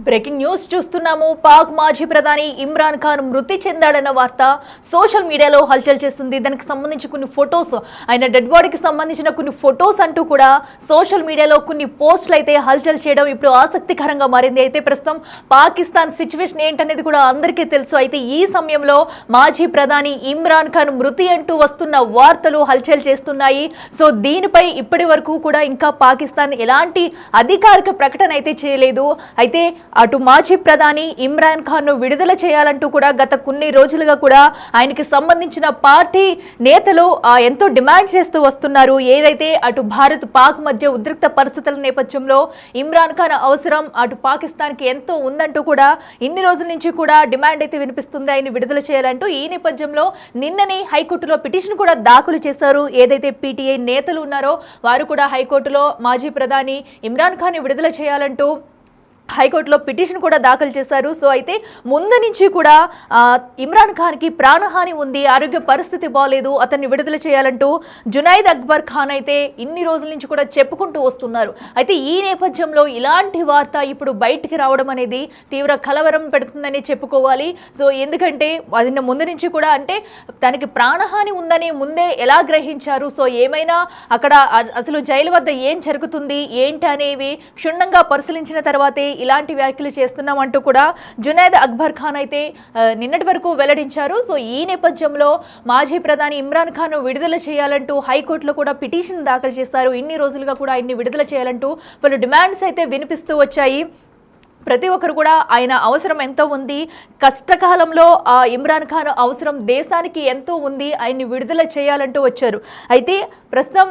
Breaking news చూస్తున్నాము. పాక్ మాజీ ప్రధాని ఇమ్రాన్ ఖాన్ మృతి చెందాడన్న వార్త సోషల్ మీడియాలో హల్చల్ చేస్తుంది. దానికి సంబంధించి కొన్ని ఫొటోస్, ఆయన డెడ్ బాడీకి సంబంధించిన కొన్ని ఫొటోస్ అంటూ కూడా సోషల్ మీడియాలో కొన్ని పోస్టులు అయితే హల్చల్ చేయడం ఇప్పుడు ఆసక్తికరంగా మారింది. అయితే ప్రస్తుతం పాకిస్తాన్ సిచ్యువేషన్ ఏంటనేది కూడా అందరికీ తెలుసు. అయితే ఈ సమయంలో మాజీ ప్రధాని ఇమ్రాన్ ఖాన్ మృతి అంటూ వస్తున్న వార్తలు హల్చల్ చేస్తున్నాయి. సో దీనిపై ఇప్పటి వరకు కూడా ఇంకా పాకిస్తాన్ ఎలాంటి అధికారిక ప్రకటన అయితే చేయలేదు. అయితే అటు మాజీ ప్రధాని ఇమ్రాన్ ఖాన్ ను విడుదల చేయాలంటూ కూడా గత కొన్ని రోజులుగా కూడా ఆయనకి సంబంధించిన పార్టీ నేతలు ఎంతో డిమాండ్ చేస్తూ వస్తున్నారు. ఏదైతే అటు భారత్ పాక్ మధ్య ఉద్రిక్త పరిస్థితుల నేపథ్యంలో ఇమ్రాన్ ఖాన్ అవసరం అటు పాకిస్తాన్ కి ఎంతో ఉందంటూ కూడా ఇన్ని రోజుల నుంచి కూడా డిమాండ్ అయితే వినిపిస్తుంది, ఆయన విడుదల చేయాలంటూ. ఈ నేపథ్యంలో నిన్ననే హైకోర్టులో పిటిషన్ కూడా దాఖలు చేశారు. ఏదైతే పీటీఐ నేతలు ఉన్నారో వారు కూడా హైకోర్టులో మాజీ ప్రధాని ఇమ్రాన్ ఖాన్ ని విడుదల చేయాలంటూ హైకోర్టులో పిటిషన్ కూడా దాఖలు చేశారు. సో అయితే ముందు నుంచి కూడా ఇమ్రాన్ ఖాన్కి ప్రాణహాని ఉంది, ఆరోగ్య పరిస్థితి బాగలేదు, అతన్ని విడుదల చేయాలంటూ జునైద్ అక్బర్ ఖాన్ అయితే ఇన్ని రోజుల నుంచి కూడా చెప్పుకుంటూ వస్తున్నారు. అయితే ఈ నేపథ్యంలో ఇలాంటి వార్త ఇప్పుడు బయటికి రావడం అనేది తీవ్ర కలవరం పెడుతుందని చెప్పుకోవాలి. సో ఎందుకంటే అది ముందు నుంచి కూడా అంటే తనకి ప్రాణహాని ఉందని ముందే ఎలా గ్రహించారు, సో ఏమైనా అక్కడ అసలు జైలు వద్ద ఏం జరుగుతుంది ఏంటి అనేవి క్షుణ్ణంగా పరిశీలించిన తర్వాతే ఇలాంటి వ్యాఖ్యలు చేస్తున్నామంటూ కూడా జునైద్ అక్బర్ ఖాన్ అయితే నిన్నటి వరకు వెల్లడించారు. సో ఈ నేపథ్యంలో మాజీ ప్రధాని ఇమ్రాన్ ఖాన్ విడుదల చేయాలంటూ హైకోర్టులో కూడా పిటిషన్ దాఖలు చేశారు. ఇన్ని రోజులుగా కూడా ఆయన్ని విడుదల చేయాలంటూ పలు డిమాండ్స్ అయితే వినిపిస్తూ వచ్చాయి. ప్రతి ఒక్కరు కూడా ఆయన అవసరం ఎంతో ఉంది, కష్టకాలంలో ఇమ్రాన్ ఖాన్ అవసరం దేశానికి ఎంతో ఉంది, ఆయన్ని విడుదల చేయాలంటూ వచ్చారు. అయితే ప్రస్తుతం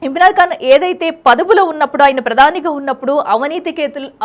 ఇమ్రాన్ ఖాన్ ఏదైతే పదవిలో ఉన్నప్పుడు ఆయన ప్రధానిగా ఉన్నప్పుడు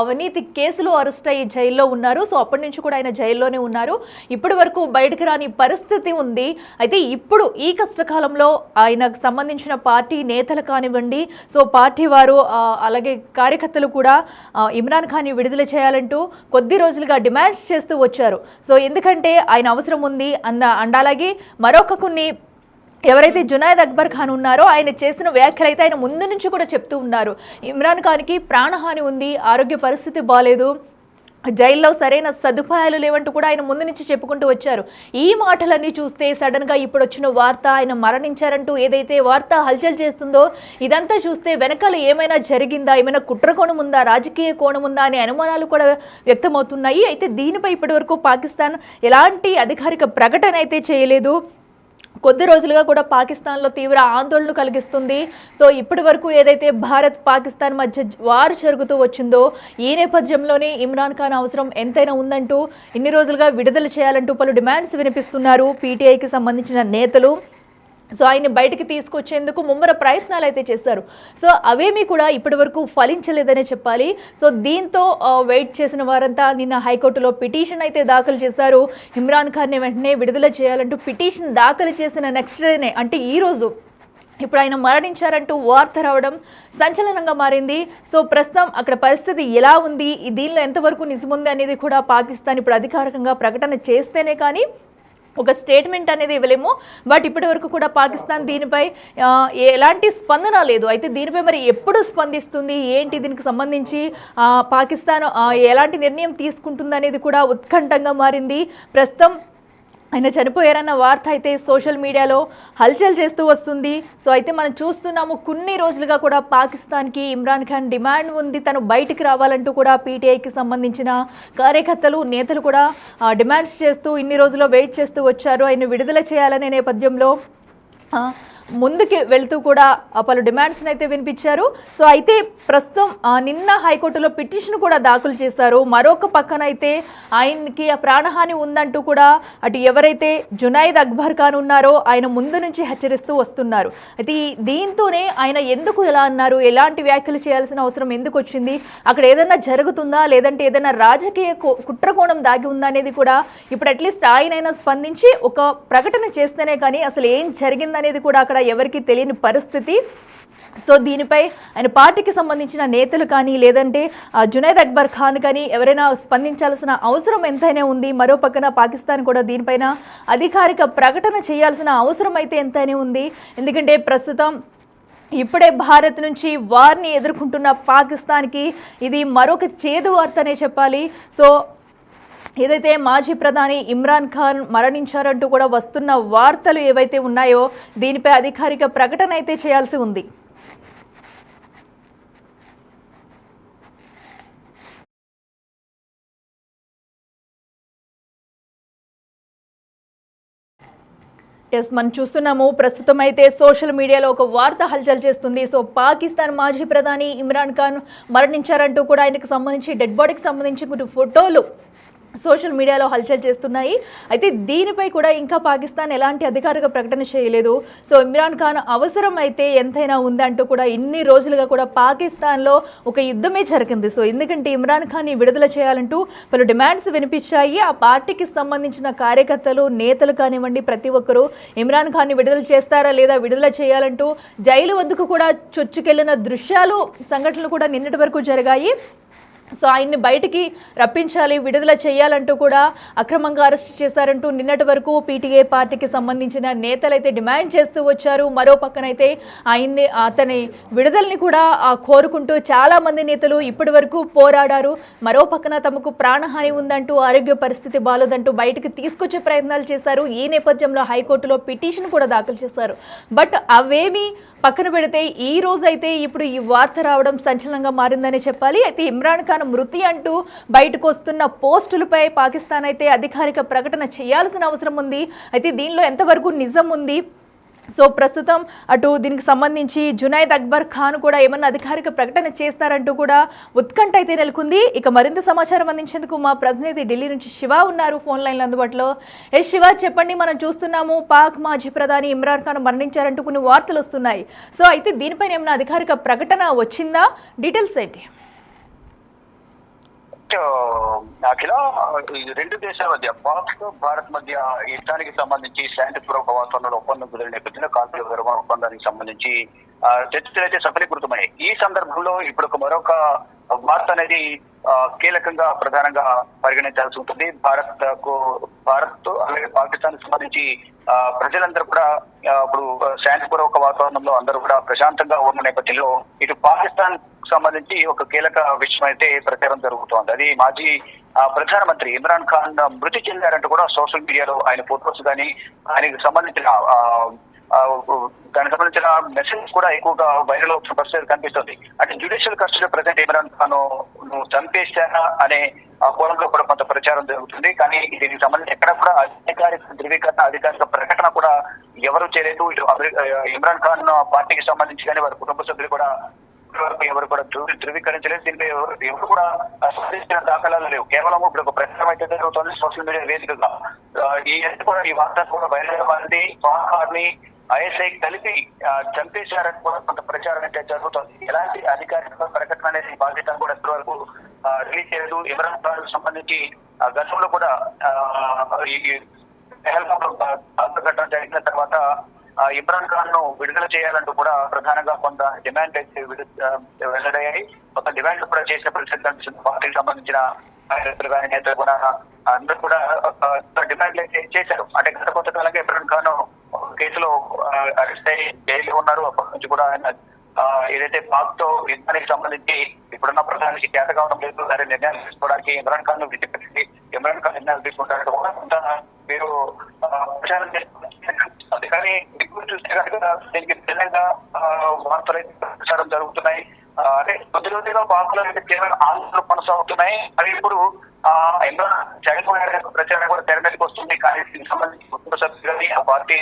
అవినీతి కేసులు అరెస్ట్ అయ్యి జైల్లో ఉన్నారు. సో అప్పటి నుంచి కూడా ఆయన జైల్లోనే ఉన్నారు. ఇప్పటి వరకు బయటకు రాని పరిస్థితి ఉంది. అయితే ఇప్పుడు ఈ కష్టకాలంలో ఆయనకు సంబంధించిన పార్టీ నేతలు కానివ్వండి, సో పార్టీ వారు అలాగే కార్యకర్తలు కూడా ఇమ్రాన్ ఖాన్ని విడుదల చేయాలంటూ కొద్ది రోజులుగా డిమాండ్స్ చేస్తూ వచ్చారు. సో ఎందుకంటే ఆయన అవసరం ఉంది అండ్ అలాగే మరొక కొన్ని ఎవరైతే జునైద్ అక్బర్ ఖాన్ ఉన్నారో ఆయన చేసిన వ్యాఖ్యలు అయితే ఆయన ముందు నుంచి కూడా చెప్తూ ఉన్నారు. ఇమ్రాన్ ఖాన్కి ప్రాణహాని ఉంది, ఆరోగ్య పరిస్థితి బాగాలేదు, జైల్లో సరైన సదుపాయాలు లేవంటూ కూడా ఆయన ముందు నుంచి చెప్పుకుంటూ వచ్చారు. ఈ మాటలన్నీ చూస్తే సడన్గా ఇప్పుడు వచ్చిన వార్త ఆయన మరణించారంటూ ఏదైతే వార్త హల్చల్ చేస్తుందో ఇదంతా చూస్తే వెనకాల ఏమైనా జరిగిందా, ఏమైనా కుట్ర కోణం ఉందా, రాజకీయ కోణం ఉందా అనే అనుమానాలు కూడా వ్యక్తమవుతున్నాయి. అయితే దీనిపై ఇప్పటివరకు పాకిస్తాన్ ఎలాంటి అధికారిక ప్రకటన అయితే చేయలేదు. కొద్ది రోజులుగా కూడా పాకిస్తాన్లో తీవ్ర ఆందోళన కలిగిస్తుంది. సో ఇప్పటి వరకు ఏదైతే భారత్ పాకిస్తాన్ మధ్య వారు జరుగుతూ వచ్చిందో ఈ నేపథ్యంలోనే ఇమ్రాన్ ఖాన్ అవసరం ఎంతైనా ఉందంటూ ఇన్ని రోజులుగా విడుదల చేయాలంటూ పలు డిమాండ్స్ వినిపిస్తున్నారు పీటీఐకి సంబంధించిన నేతలు. సో ఆయన్ని బయటికి తీసుకొచ్చేందుకు ముమ్మర ప్రయత్నాలు అయితే చేశారు. సో అవేమీ కూడా ఇప్పటి వరకు ఫలించలేదనే చెప్పాలి. సో దీంతో వెయిట్ చేసిన వారంతా నిన్న హైకోర్టులో పిటిషన్ అయితే దాఖలు చేశారు. ఇమ్రాన్ ఖాన్ని వెంటనే విడుదల చేయాలంటూ పిటిషన్ దాఖలు చేసిన నెక్స్ట్ డేనే అంటే ఈరోజు ఇప్పుడు ఆయన మరణించారంటూ వార్త రావడం సంచలనంగా మారింది. సో ప్రస్తుతం అక్కడ పరిస్థితి ఎలా ఉంది, దీనిలో ఎంతవరకు నిజముంది అనేది కూడా పాకిస్తాన్ ఇప్పుడు అధికారికంగా ప్రకటన చేస్తేనే కానీ ఒక స్టేట్మెంట్ అనేది ఇవ్వలేము. బట్ ఇప్పటి వరకు కూడా పాకిస్తాన్ దీనిపై ఎలాంటి స్పందన లేదు. అయితే దీనిపై మరి ఎప్పుడు స్పందిస్తుంది ఏంటి, దీనికి సంబంధించి పాకిస్తాన్ ఎలాంటి నిర్ణయం తీసుకుంటుంది అనేది కూడా ఉత్కంఠంగా మారింది. ప్రస్తుతం ఆయన చనిపోయారన్న వార్త అయితే సోషల్ మీడియాలో హల్చల్ చేస్తూ వస్తుంది. సో అయితే మనం చూస్తున్నాము కొన్ని రోజులుగా కూడా పాకిస్తాన్కి ఇమ్రాన్ ఖాన్ డిమాండ్ ఉంది, తను బయటికి రావాలంటూ కూడా పీటీఐకి సంబంధించిన కార్యకర్తలు నేతలు కూడా డిమాండ్స్ చేస్తూ ఇన్ని రోజుల్లో వెయిట్ చేస్తూ వచ్చారు. ఆయన విడుదల చేయాలనే నేపథ్యంలో ముందుకి వెళ్తూ కూడా పలు డిమాండ్స్ని అయితే వినిపించారు. సో అయితే ప్రస్తుతం నిన్న హైకోర్టులో పిటిషన్ కూడా దాఖలు చేశారు. మరొక పక్కన అయితే ఆయనకి ప్రాణహాని ఉందంటూ కూడా అటు ఎవరైతే జునైద్ అక్బర్ ఖాన్ ఉన్నారో ఆయన ముందు నుంచి హెచ్చరిస్తూ వస్తున్నారు. అయితే దీంతోనే ఆయన ఎందుకు ఎలా అన్నారు, ఎలాంటి వ్యాఖ్యలు చేయాల్సిన అవసరం ఎందుకు వచ్చింది, అక్కడ ఏదైనా జరుగుతుందా లేదంటే ఏదైనా రాజకీయ కుట్రకోణం దాగి ఉందా అనేది కూడా ఇప్పుడు అట్లీస్ట్ ఆయనైనా స్పందించి ఒక ప్రకటన చేస్తేనే కానీ అసలు ఏం జరిగిందనేది కూడా అక్కడ ఎవరికి తెలియని పరిస్థితి. సో దీనిపై ఆయన పార్టీకి సంబంధించిన నేతలు కానీ లేదంటే జునైద్ అక్బర్ ఖాన్ కానీ ఎవరైనా స్పందించాల్సిన అవసరం ఎంతైనా ఉంది. మరో పక్కన పాకిస్తాన్ కూడా దీనిపైన అధికారిక ప్రకటన చేయాల్సిన అవసరం అయితే ఎంతైనా ఉంది. ఎందుకంటే ప్రస్తుతం ఇప్పుడే భారత్ నుంచి వార్ని ఎదుర్కొంటున్న పాకిస్తాన్కి ఇది మరొక చేదు వార్తనే చెప్పాలి. సో ఏదైతే మాజీ ప్రధాని ఇమ్రాన్ ఖాన్ మరణించారంటూ కూడా వస్తున్న వార్తలు ఏవైతే ఉన్నాయో దీనిపై అధికారిక ప్రకటన అయితే చేయాల్సి ఉంది. మనం చూస్తున్నాము ప్రస్తుతం అయితే సోషల్ మీడియాలో ఒక వార్త హల్చల్ చేస్తుంది. సో పాకిస్తాన్ మాజీ ప్రధాని ఇమ్రాన్ ఖాన్ మరణించారంటూ కూడా ఆయనకు సంబంధించి డెడ్ బాడీకి సంబంధించి కొన్ని ఫోటోలు సోషల్ మీడియాలో హల్చల్ చేస్తున్నాయి. అయితే దీనిపై కూడా ఇంకా పాకిస్తాన్ ఎలాంటి అధికారిక ప్రకటన చేయలేదు. సో ఇమ్రాన్ ఖాన్ అవసరం అయితే ఎంతైనా ఉందంటూ కూడా ఇన్ని రోజులుగా కూడా పాకిస్తాన్లో ఒక యుద్ధమే జరిగింది. సో ఎందుకంటే ఇమ్రాన్ ఖాన్ని విడుదల చేయాలంటూ పలు డిమాండ్స్ వినిపించాయి. ఆ పార్టీకి సంబంధించిన కార్యకర్తలు నేతలు కానివ్వండి ప్రతి ఒక్కరూ ఇమ్రాన్ ఖాన్ని విడుదల చేస్తారా లేదా విడుదల చేయాలంటూ జైలు వద్దకు కూడా చొచ్చుకెళ్లిన దృశ్యాలు సంఘటనలు కూడా నిన్నటి వరకు జరిగాయి. సో ఆయన్ని బయటికి రప్పించాలి విడుదల చేయాలంటూ కూడా అక్రమంగా అరెస్ట్ చేశారంటూ నిన్నటి వరకు పీటీఏ పార్టీకి సంబంధించిన నేతలైతే డిమాండ్ చేస్తూ వచ్చారు. మరో పక్కనైతే అతని విడుదలని కూడా కోరుకుంటూ చాలామంది నేతలు ఇప్పటి వరకు పోరాడారు. మరో పక్కన తమకు ప్రాణహాని ఉందంటూ ఆరోగ్య పరిస్థితి బాలేదంటూ బయటికి తీసుకొచ్చే ప్రయత్నాలు చేశారు. ఈ నేపథ్యంలో హైకోర్టులో పిటిషన్ కూడా దాఖలు చేశారు. బట్ అవేమీ పక్కన పెడితే ఈ రోజైతే ఇప్పుడు ఈ వార్త రావడం సంచలనంగా మారిందని చెప్పాలి. అయితే ఇమ్రాన్ ఖాన్ మృతి అంటూ బయటకు వస్తున్న పోస్టులపై పాకిస్తాన్ అయితే అధికారిక ప్రకటన చేయాల్సిన అవసరం ఉంది. అయితే దీనిలో ఎంతవరకు నిజం ఉంది? సో ప్రస్తుతం అటు దీనికి సంబంధించి జునైద్ అక్బర్ ఖాన్ కూడా ఏమన్నా అధికారిక ప్రకటన చేస్తారంటూ కూడా ఉత్కంఠ అయితే నెలకొంది. ఇక మరింత సమాచారం అందించేందుకు మా ప్రతినిధి ఢిల్లీ నుంచి శివ ఉన్నారు ఫోన్ లైన్లో అందుబాటులో. శివ, చెప్పండి. మనం చూస్తున్నాము పాక్ మాజీ ప్రధాని ఇమ్రాన్ ఖాన్ మరణించారంటూ కొన్ని వార్తలు వస్తున్నాయి. సో అయితే దీనిపైన ఏమన్నా అధికారిక ప్రకటన వచ్చిందా? డీటెయిల్స్ ఏంటి? అఖిల, రెండు దేశాల మధ్య పాక్ భారత్ మధ్య యుద్ధానికి సంబంధించి శాంతిపూర్వక వాతావరణంలో ఒప్పందం కుదిరిన నేపథ్యంలో కాల్పుల విరమణ ఒప్పందానికి సంబంధించి చర్చలు అయితే సఫలీకృతమయ్యాయి. ఈ సందర్భంలో ఇప్పుడు మరొక వార్త అనేది కీలకంగా ప్రధానంగా పరిగణించాల్సి ఉంటుంది. భారత్ అలాగే పాకిస్తాన్ సంబంధించి ప్రజలందరూ కూడా ఇప్పుడు శాంతిపూర్వక వాతావరణంలో అందరూ కూడా ప్రశాంతంగా ఉన్న నేపథ్యంలో ఇటు పాకిస్తాన్ సంబంధించి ఒక కీలక విషయం అయితే ప్రచారం జరుగుతోంది. అది మాజీ ప్రధానమంత్రి ఇమ్రాన్ ఖాన్ మృతి చెందారంటూ కూడా సోషల్ మీడియాలో ఆయన ఫోటోస్ కానీ ఆయనకు సంబంధించిన దానికి సంబంధించిన మెసేజ్ కూడా ఎక్కువగా వైరల్ అవుతున్న పరిస్థితి కనిపిస్తుంది. అంటే judicial custody president Imran Khan చంపేశారా అనే కోణంలో కూడా కొంత ప్రచారం జరుగుతుంది. కానీ దీనికి సంబంధించి ఎక్కడ కూడా అధికారిక ధృవీకరణ అధికారిక ప్రకటన కూడా ఎవరు చేయలేదు. ఇటు ఇమ్రాన్ ఖాన్ పార్టీకి సంబంధించి కానీ వారి కుటుంబ సభ్యులు కూడా ఎవరు కూడా ధృవీకరించలేదు. దీనిపై ఎవరు కూడా సాధించిన దాఖలాలు లేవు. కేవలం ఇప్పుడు ఒక ప్రచారం అయితే జరుగుతుంది సోషల్ మీడియా వేదికగా. ఈ వార్త కూడా వైరల్ మారింది. పాక్ ఐఎస్ఐ కలిపి చంపేశారని కూడా కొంత ప్రచారం అయితే జరుగుతుంది. ఎలాంటి అధికారిక ప్రకటన అనేది పాకిస్తాన్ కూడా ఇప్పటి వరకు రిలీజ్ చేయలేదు. ఇమ్రాన్ ఖాన్ సంబంధించి గతంలో కూడా ఘటన జరిగిన తర్వాత ఇమ్రాన్ ఖాన్ ను విడుదల చేయాలంటూ కూడా ప్రధానంగా కొంత డిమాండ్ అయితే వెల్లడయ్యాయి. కొంత డిమాండ్ కూడా చేసిన పరిస్థితి కనిపిస్తుంది. పార్టీకి సంబంధించిన నేతలు కూడా అందరూ కూడా డిమాండ్లు అయితే చేశారు. అంటే గత కొంతకాలంగా ఇమ్రాన్ ఖాన్ కేసులో అరెస్ట్ అయ్యి జైలు ఉన్నారు. అప్పటి నుంచి కూడా ఆయన ఏదైతే పాక్ తో యుద్ధానికి సంబంధించి ఇప్పుడున్న ప్రధానికి చేత కావడం లేదు, సరే నిర్ణయాలు తీసుకోవడానికి ఇమ్రాన్ ఖాన్ ను విడిచిపెట్టి ఇమ్రాన్ ఖాన్ నిర్ణయాలు తీసుకుంటారంటే కూడా కొంత మీరు ప్రచారం చేస్తుంది. కానీ ఇప్పుడు చూస్తే కనుక దీనికి భిన్నంగా వార్తలు అయితే ప్రచారం జరుగుతున్నాయి. అంటే కొద్ది రోజులుగా పాక్ లో అయితే కేవలం ఆందోళనలు కొనసాగుతున్నాయి. మరి ఇప్పుడు ఇమ్రాన్ చనిపోయిన ప్రచారం కూడా తెర మీదకి వస్తుంది. కానీ దీనికి సంబంధించి కుటుంబ సభ్యులు కానీ ఆ పార్టీ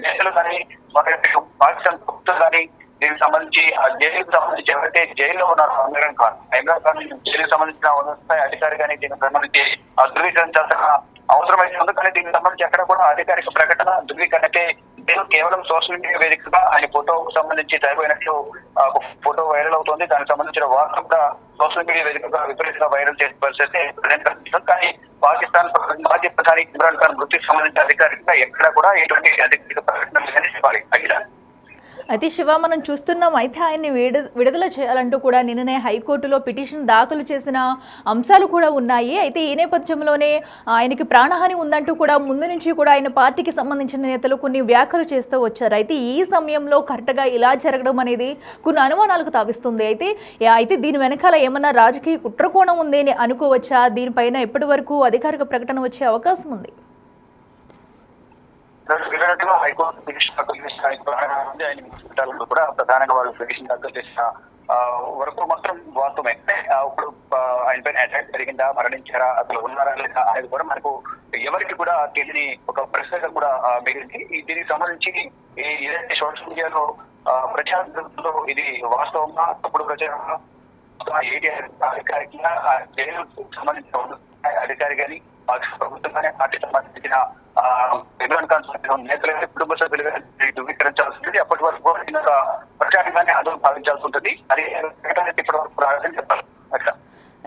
నేతలు కానీ పాకిస్తాన్ ప్రభుత్వం కానీ దీనికి సంబంధించి ఆ జైలుకు సంబంధించి ఎవరైతే జైల్లో ఉన్నారో ఇమ్రాన్ ఖాన్ జైలుకు సంబంధించిన ఉన్నత అధికారి కానీ దీనికి సంబంధించి ధృవీకరించాల్సిన అవసరం అయితే ఉంది. కానీ దీనికి సంబంధించి ఎక్కడ కూడా అధికారిక ప్రకటన ధృవీకరణకే కేవలం సోషల్ మీడియా వేదికగా ఆయన ఫోటోకు సంబంధించి చనిపోయినట్లు ఫోటో వైరల్ అవుతుంది. దానికి సంబంధించిన వార్త కూడా సోషల్ మీడియా వేదికగా విపరీతంగా వైరల్ చేసే పరిస్థితి కనిపిస్తుంది. కానీ పాకిస్తాన్ మాజీ ప్రధాని ఇమ్రాన్ ఖాన్ మృతికి సంబంధించిన అధికారికంగా ఎక్కడ కూడా ఎటువంటి అధికారిక ప్రకటన లేదని చెప్పాలి. అయితే శివ మనం చూస్తున్నాం. అయితే ఆయన్ని విడుదల చేయాలంటూ కూడా నిన్ననే హైకోర్టులో పిటిషన్ దాఖలు చేసిన అంశాలు కూడా ఉన్నాయి. అయితే ఈ నేపథ్యంలోనే ఆయనకి ప్రాణహాని ఉందంటూ కూడా ముందు నుంచి కూడా ఆయన పార్టీకి సంబంధించిన నేతలు కొన్ని వ్యాఖ్యలు చేస్తూ వచ్చారు. అయితే ఈ సమయంలో కరెక్ట్గా ఇలా జరగడం అనేది కొన్ని అనుమానాలకు తావిస్తుంది. అయితే దీని వెనకాల ఏమన్నా రాజకీయ కుట్రకోణం ఉంది అని అనుకోవచ్చా? దీనిపైన ఎప్పటి వరకు అధికారిక ప్రకటన వచ్చే అవకాశం ఉంది? హైకోర్టు పిటిషన్ దాఖలు చేసిన ఆయన హాస్పిటల్లో కూడా ప్రధానంగా వాళ్ళు పిటిషన్ దాఖలు చేసిన వరకు మాత్రం వాస్తవమే. ఇప్పుడు ఆయన పైన అటాక్ జరిగిందా, మరణించారా, అసలు ఉన్నారా లేదా అనేది కూడా మనకు ఎవరికి కూడా తెలియని ఒక ప్రశ్నగా కూడా మిగిలింది. దీనికి సంబంధించి ఏదైతే సోషల్ మీడియాలో ప్రచారం జరుగుతుందో ఇది వాస్తవంగా తప్పుడు ప్రచారంగా ఏటీ అధికారికంగా జైలుకు సంబంధించిన అధికారి కానీ ప్రభుత్వం కానీ పార్టీ సంబంధించిన ఇమ్రాన్ ఖాన్ నేతలైతే కుటుంబ సభ్యులుగా ధృవీకరించాల్సి ఉంటుంది. అప్పటి వరకు ప్రచారంగానే అందరూ భావించాల్సి ఉంటుంది. అది ఇప్పటి వరకు రాదని చెప్పాలి. అట్లా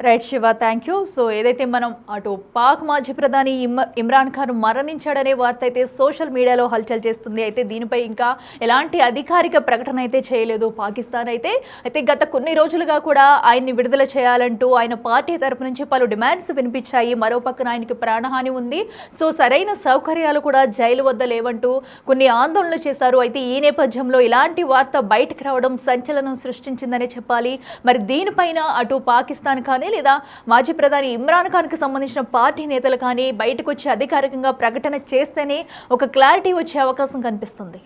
right Shiva, thank you. So ఏదైతే మనం అటు పాక్ మాజీ ప్రధాని ఇమ్రాన్ ఖాన్ మరణించాడనే వార్త అయితే సోషల్ మీడియాలో హల్చల్ చేస్తుంది. అయితే దీనిపై ఇంకా ఎలాంటి అధికారిక ప్రకటన అయితే చేయలేదు పాకిస్తాన్. అయితే గత కొన్ని రోజులుగా కూడా ఆయన్ని విడుదల చేయాలంటూ ఆయన పార్టీ తరపు నుంచి పలు డిమాండ్స్ వినిపించాయి. మరో పక్కన ఆయనకి ప్రాణహాని ఉంది. సో సరైన సౌకర్యాలు కూడా జైలు వద్ద లేవంటూ కొన్ని ఆందోళనలు చేశారు. అయితే ఈ నేపథ్యంలో ఇలాంటి వార్త బయటకు రావడం సంచలనం సృష్టించిందనే చెప్పాలి. మరి దీనిపైన అటు పాకిస్తాన్ కానీ లేదా మాజీ ప్రధాని ఇమ్రాన్ ఖాన్ కి సంబంధించిన పార్టీ నేతలు కానీ బయటకు వచ్చి అధికారికంగా ప్రకటన చేస్తేనే ఒక క్లారిటీ వచ్చే అవకాశం కనిపిస్తుంది.